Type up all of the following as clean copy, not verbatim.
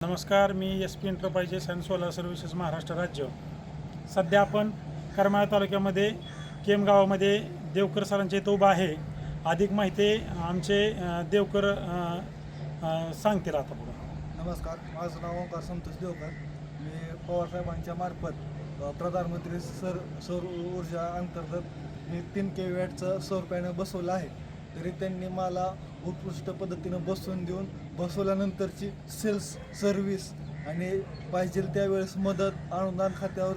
नमस्कार, मी S P enterprises and solar services Maharashtra राज्य. सध्या आपण करमाळा तालुक्यामध्ये केम गावामध्ये देवकर सरांच्या इथं उभा आहे. अधिक माहिती आमचे देवकर सांगतील आता पुढं. नमस्कार, माझं नाव ओंकार संतोष देवकर. मी पवारसाहेबांच्या मार्फत प्रधानमंत्री सौर ऊर्जा अंतर्गत मी 3 kW सौर पॅनल बसवलं आहे. तरी त्यांनी मला उत्कृष्ट पद्धतीनं बसवून देऊन बसवल्यानंतरची सेल्स सर्व्हिस आणि पाहिजे त्यावेळेस मदत अनुदान खात्यावर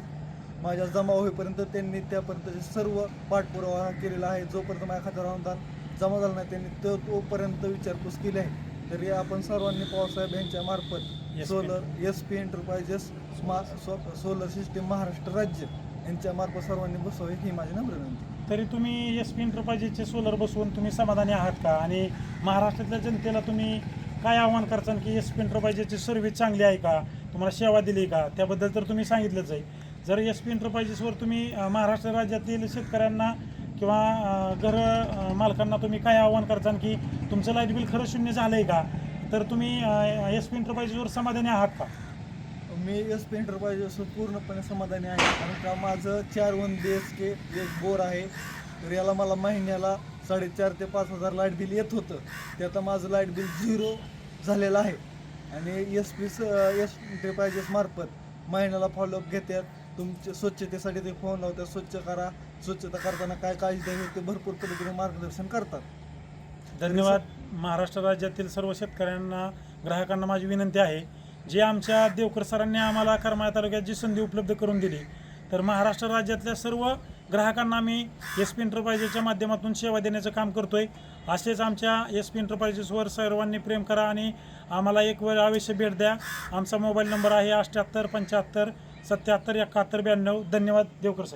माझ्या जमा होईपर्यंत त्यांनी त्यापर्यंत सर्व पाठपुरावा केलेला आहे. जोपर्यंत माझ्या खात्यावर अनुदान जमा झालं नाही त्यांनी तोपर्यंत विचारपूस केली आहे. तरी आपण सर्वांनी पवारसाहेब यांच्या मार्फत solar S P enterprises solar system Maharashtra राज्य यांच्या मार्फत सर्वांनी बसवावे ही माझी नम्र विनंती. तरी तुम्ही एस पी एंटरप्राइजेसचे सोलर बसवून तुम्ही समाधानी आहात का? आणि महाराष्ट्रातल्या जनतेला तुम्ही काय आव्हान करता की एस पी एंटरप्राइजेसची सर्व्हिस चांगली आहे का, तुम्हाला सेवा दिली का, त्याबद्दल तर तुम्ही सांगितलंच आहे. जर एस पी एंटरप्राइजेसवर तुम्ही महाराष्ट्र राज्यातील शेतकऱ्यांना किंवा घर मालकांना तुम्ही काय आव्हान करता की तुमचं लाईट बिल खरं शून्य झालं आहे का, तर तुम्ही एस पी एंटरप्राइजेसवर समाधानी आहात का? मी एस पी एंटरप्राइजेसवर पूर्णपणे समाधानी आहे. कारण का माझं 4 BHK एक बोर आहे. तर याला मला महिन्याला 4,500 ते 5,000 लाईट बिल येत होतं. ते आता माझं लाईट बिल 0 झालेलं आहे. आणि एस एंटरप्राइजेस मार्फत महिन्याला फॉलोअप घेतात. तुमच्या स्वच्छतेसाठी ते फोन लावतात, स्वच्छ करा, स्वच्छता करताना काय काळजी द्यावी ते भरपूर पद्धतीने मार्गदर्शन करतात. धन्यवाद. महाराष्ट्र राज्यातील सर्व शेतकऱ्यांना ग्राहकांना माझी विनंती आहे, जे आमच्या देवकर सरांनी आम्हाला करमाळा तालुक्यात जी संधी उपलब्ध करून दिली, तर महाराष्ट्र राज्यातल्या सर्व ग्राहकांना आम्ही एस पी एंटरप्राइजेसच्या माध्यमातून सेवा देण्याचं काम करतोय. असेच आमच्या एस पी एंटरप्राइजेसवर सर्वांनी प्रेम करा आणि आम्हाला एक वेळ अवश्य भेट द्या. आमचा मोबाईल नंबर आहे 78 75 77 71 92. धन्यवाद देवकर सर.